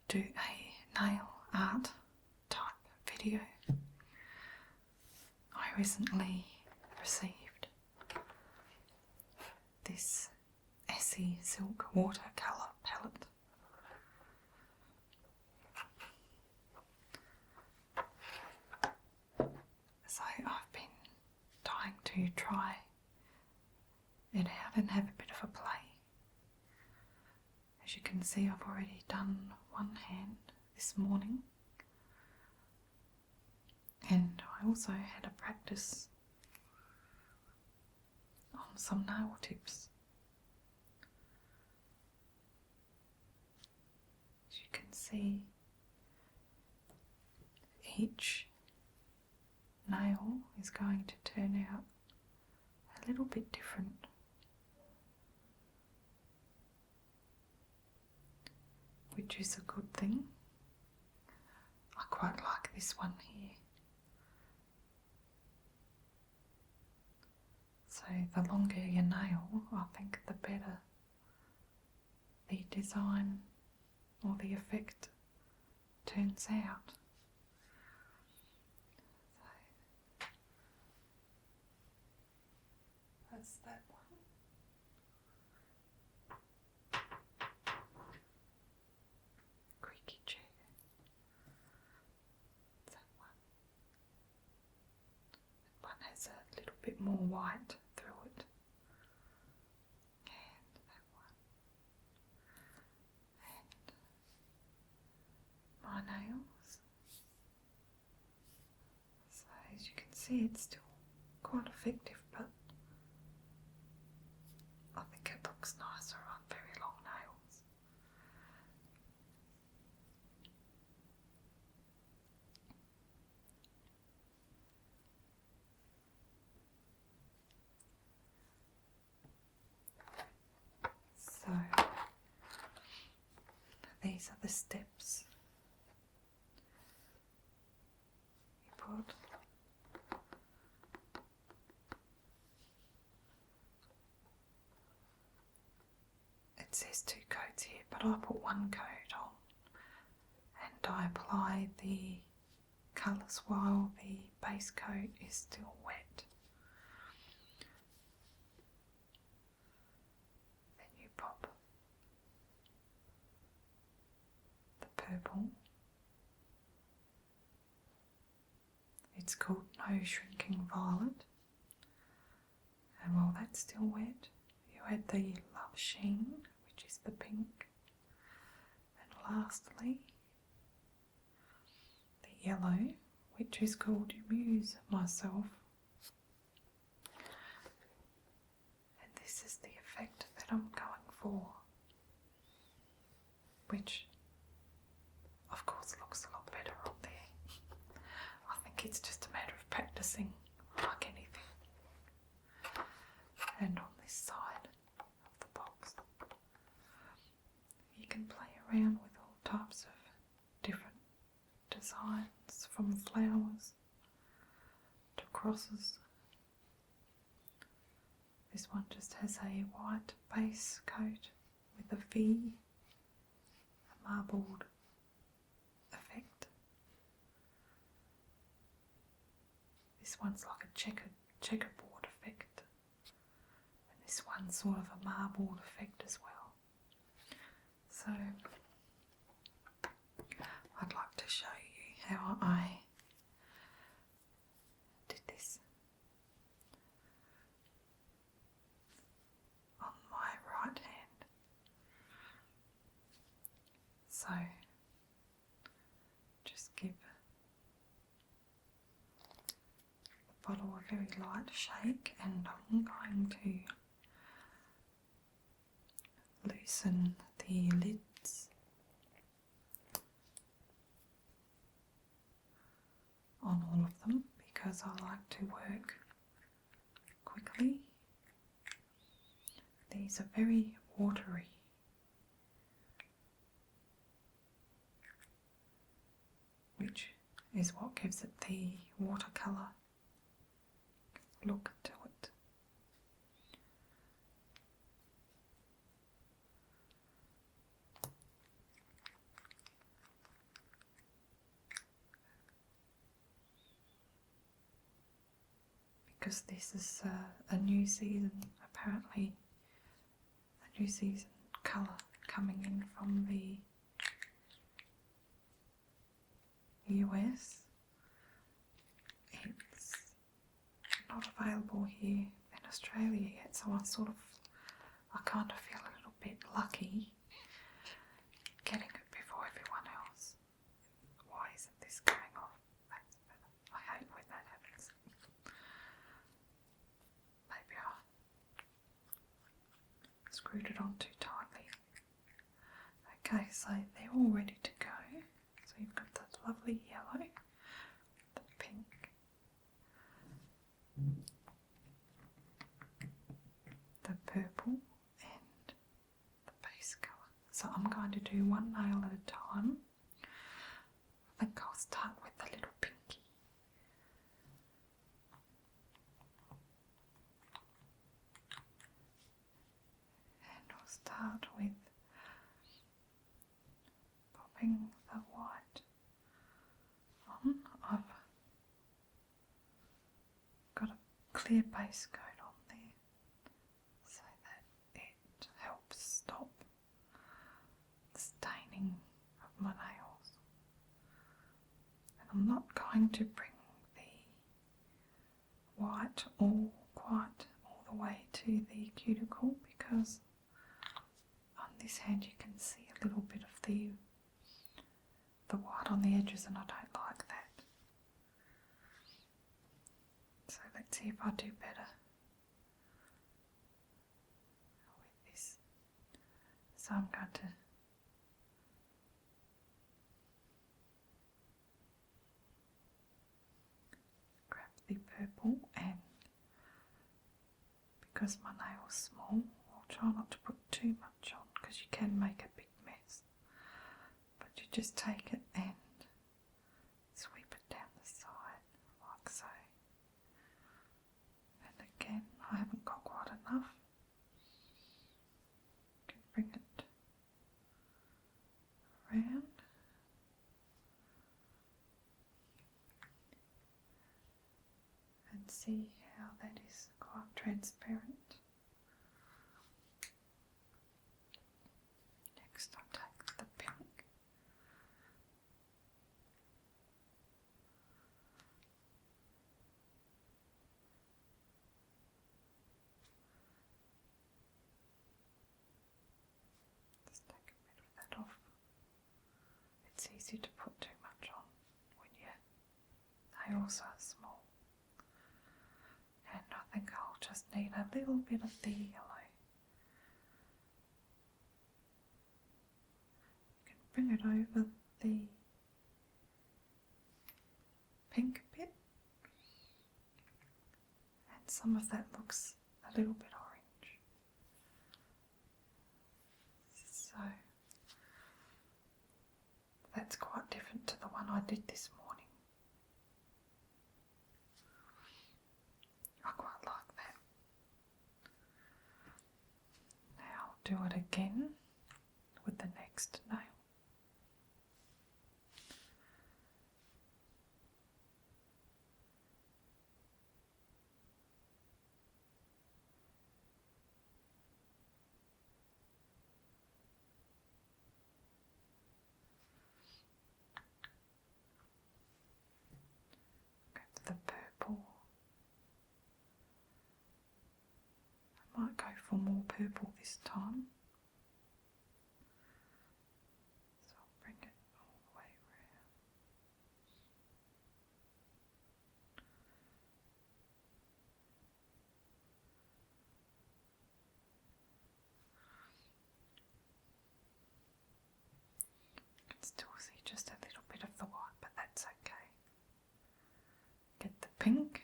do a nail art type video. I recently received this Essie Silk Watercolor palette. So I've been dying to try it out and have a bit of a play. As you can see, I've already done one hand this morning, and I also had a practice on some nail tips. As you can see, each nail is going to turn out a little bit different. Which is a good thing. I quite like this one here. So the longer your nail, I think the better the design or the effect turns out. So that's that one. Creaky chair. That one. That one has a little bit more white through it. And that one. And my nails. So as you can see, it's still quite effective, but I think it looks nicer on very long nails. So these are the steps you put. It says 2 coats here, but I put 1 coat on, and I apply the colours while the base coat is still wet. Then you pop the purple. It's called No Shrinking Violet. And while that's still wet, you add the Love Sheen, which is the pink. And lastly, the yellow, which is called Muse Myself. And this is the effect that I'm going for, which of course looks a lot better on there. I think it's just a matter of practicing, like anything. And on this side of the box, you can play around with all types of different designs, from flowers to crosses. This one just has a white base coat with a V, a marbled effect. This one's like a checkerboard effect. And this one's sort of a marbled effect as well. So I'd like to show you how I did this on my right hand. So just give the bottle a very light shake, and I'm going to loosen the lids on all of them because I like to work quickly. These are very watery. Which is what gives it the watercolour look to it. because this is a new season, apparently a new season colour coming in from the US. It's not available here in Australia yet, so I kind of feel a little bit lucky getting it before everyone else. Why isn't this going off? That's better. I hate when that happens. Maybe I screwed it on too tightly. Okay, so they're all ready to go. So you've got that lovely yellow, the pink, the purple and the base colour. So I'm going to do one nail at a time. I think I'll start with the little pinky. And I'll start with popping the white on. I've got a clear base coat on there so that it helps stop the staining of my nails. And I'm not going to bring the white quite all the way to the cuticle, because on this hand you can see a little bit of the white on the edges, and I don't like that. So let's see if I do better with this. So I'm going to grab the purple, and because my nail's small, I'll try not to put too much on, because you can make a big mess. But you just take it and sweep it down the side like so. And again, I haven't got quite enough. You can bring it around. And see how that is quite transparent. Next I'll take the pink. Just take a bit of that off. It's easy to put too much on when your nails are small. And I think I'll just need a little bit of the yellow. You can bring it over the pink bit, and some of that looks a little bit orange. So that's quite different to the one I did this morning. I quite like that. Now I'll do it again with the next nail. The purple. I might go for more purple this time. So I'll bring it all the way around. You can still see just a little bit of the white, but that's okay. Get the pink.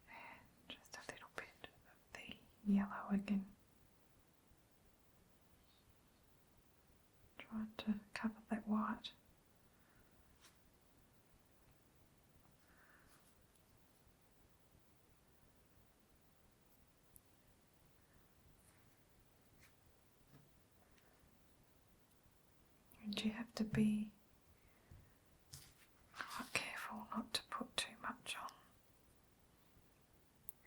And just a little bit of the yellow again. Try to cover that white. And you have to be quite careful not to put too much on.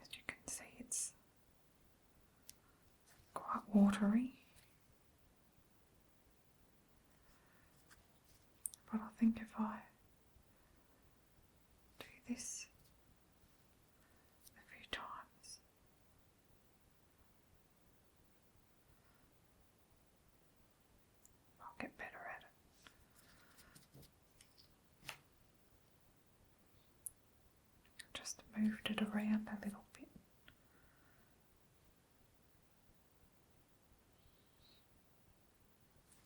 As you can see, it's quite watery. But I think if I do this a few times, I'll get better at it. Just moved it around a little bit.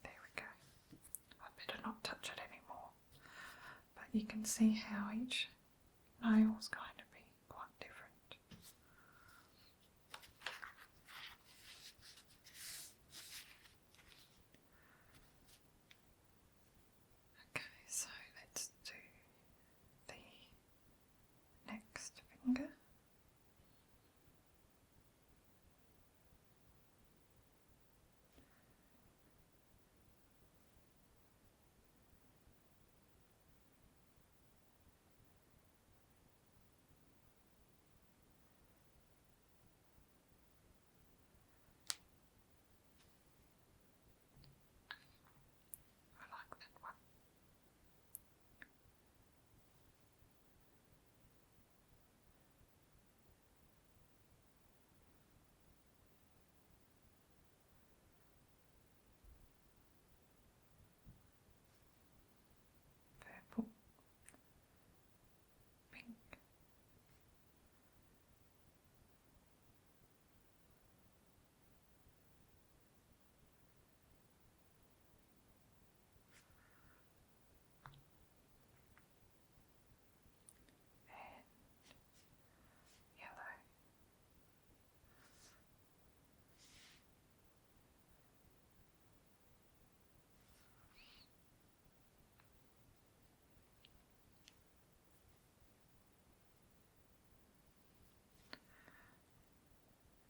There we go. I better not touch it anymore. But you can see how each nail is going to be quite different. Okay, so let's do the next finger. I like that one. Purple, pink, and yellow.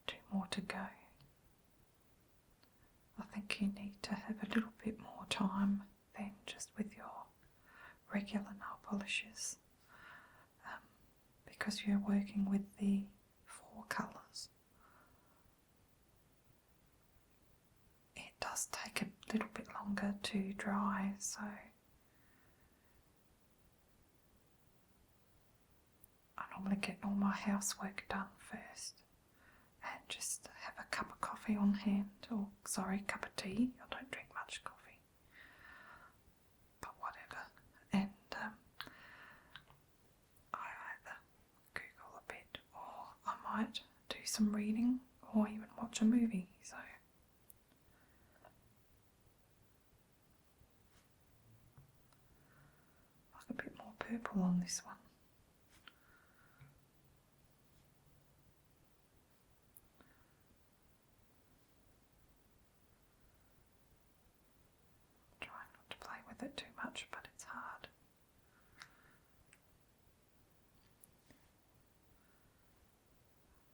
Two more to go. I think you need to have a little bit more time than just with your regular nail polishes, because you're working with the 4 colours. It does take a little bit longer to dry, so I normally get all my housework done first and just have a cup of coffee on hand, or cup of tea. I don't drink much coffee, but whatever. And I either Google a bit, or I might do some reading, or even watch a movie. So like a bit more purple on this one. Trying not to play with it too much, but it's hard.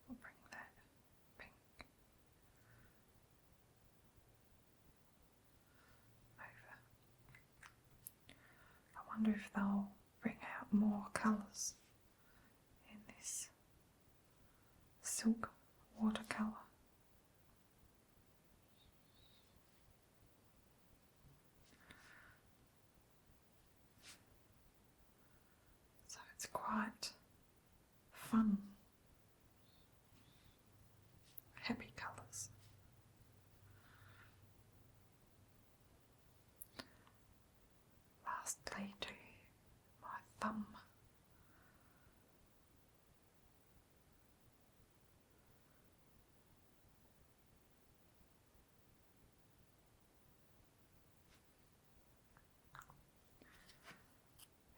I'll bring that pink over. I wonder if they'll bring out more colours in this silk watercolour. So it's quite fun, happy colours. Lastly, to my thumb.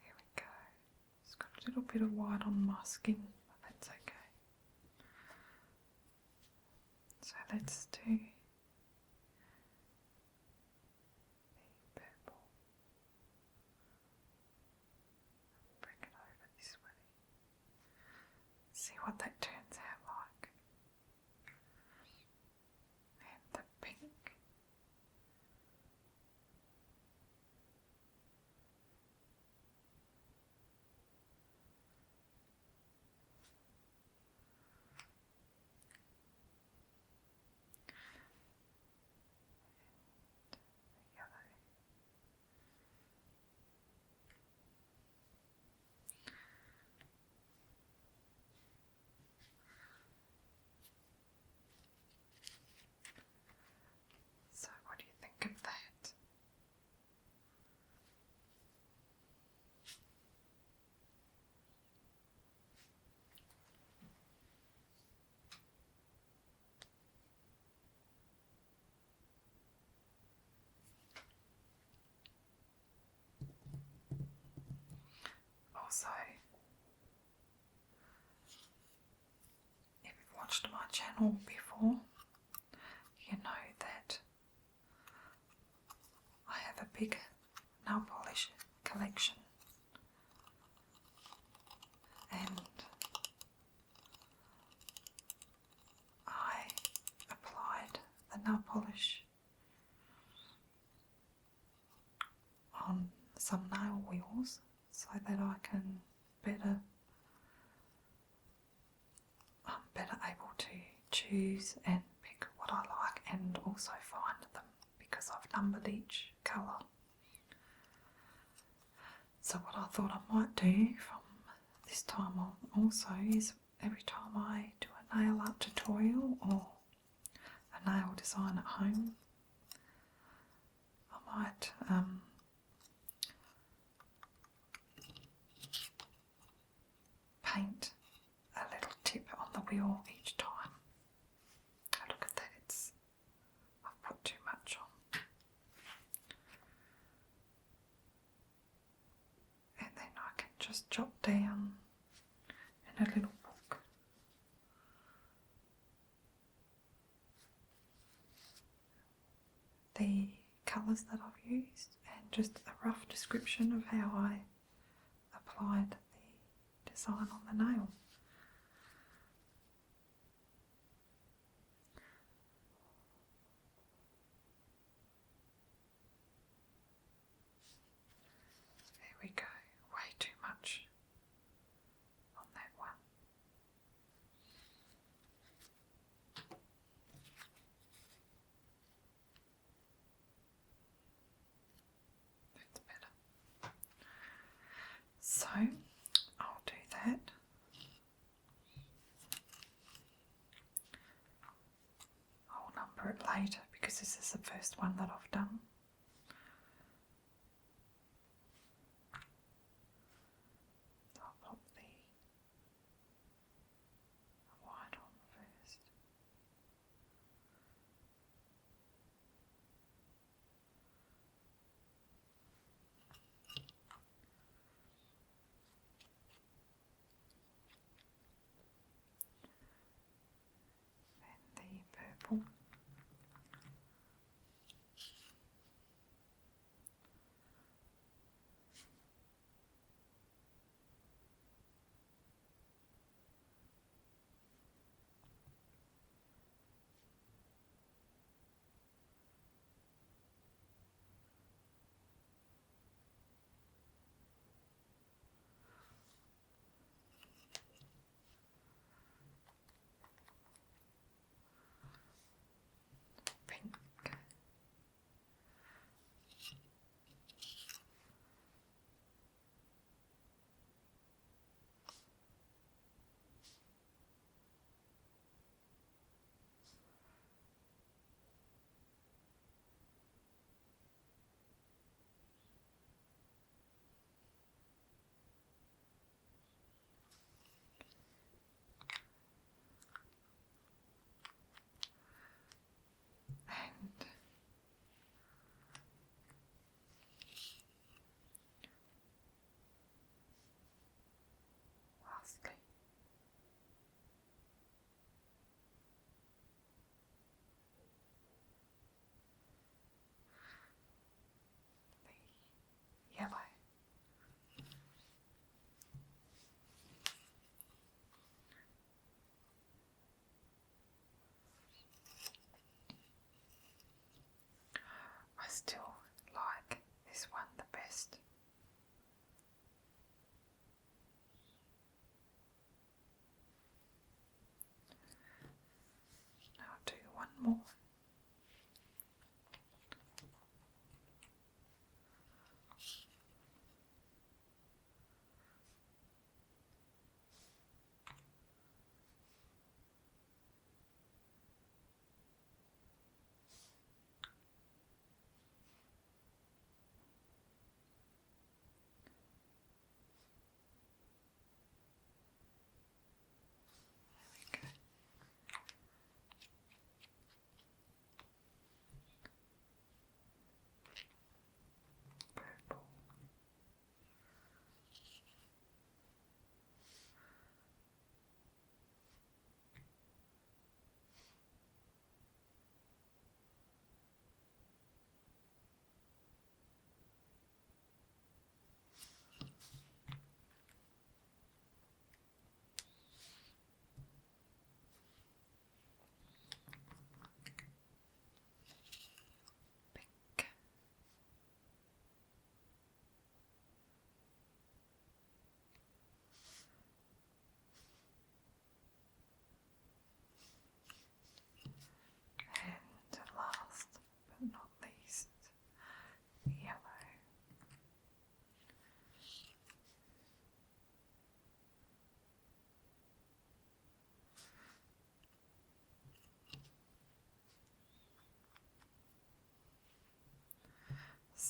There we go. It's got a little bit of white on my skin, but that's okay. So let's do the purple. Bring it over this way. See what that turns out like. And the pink. watched my channel before, you know that I have a big nail polish collection, and I applied the nail polish on some nail wheels so that I can I'm better able to choose and pick what I like and also find them because I've numbered each colour. So what I thought I might do from this time on also is every time I do a nail art tutorial or a nail design at home, I might paint a little tip on the wheel each time. Oh, look at that, I've put too much on. And then I can just jot down in a little book the colours that I've used and just a rough description of how I applied the design on the nail. There we go, way too much on that one. That's better. So I'll do that. I'll number it later because this is the first one that I've done. I'll pop the white on first. And the purple. Pink. And lastly, the yellow. I still like this one the best. Now I'll do one more. There we go.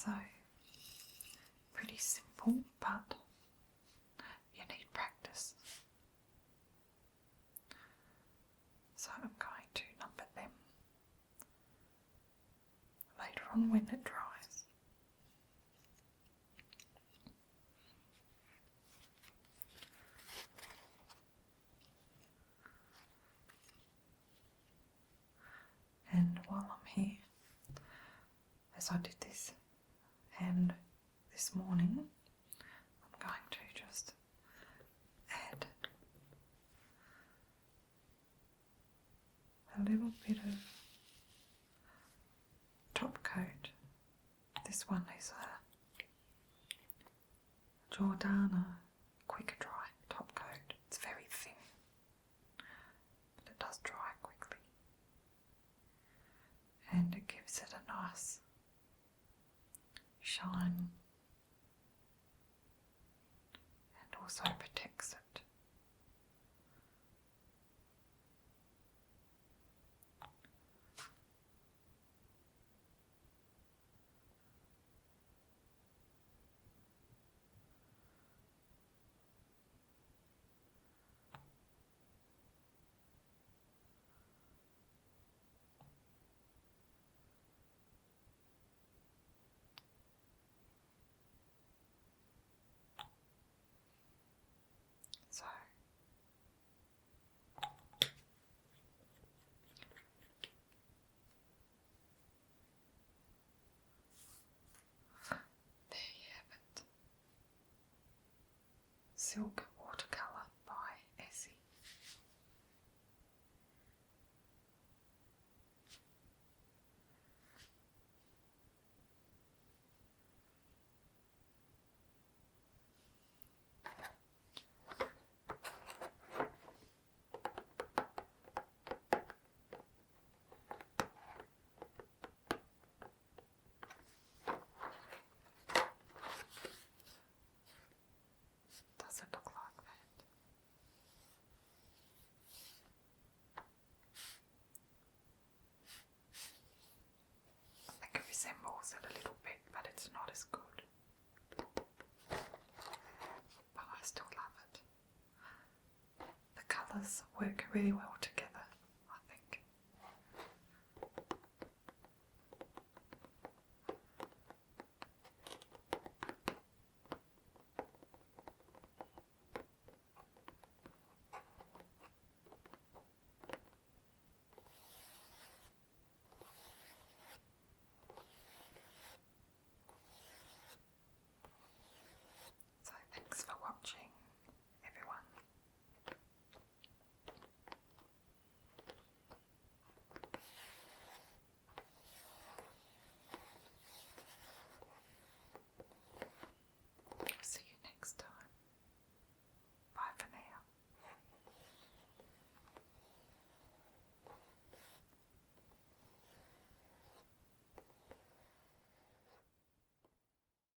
So, pretty simple, but you need practice. So I'm going to number them later on when it dries. And while I'm here, as I did this hand this morning, I'm going to just add a little bit of top coat. This one is a Jordana Quick Dry top coat. It's very thin, but it does dry quickly. And it gives it a nice shine and also protects it. So there you have it. Silk Watercolor by Essie. Does it look like that? I think it resembles it a little bit, but it's not as good. But I still love it. The colours work really well together.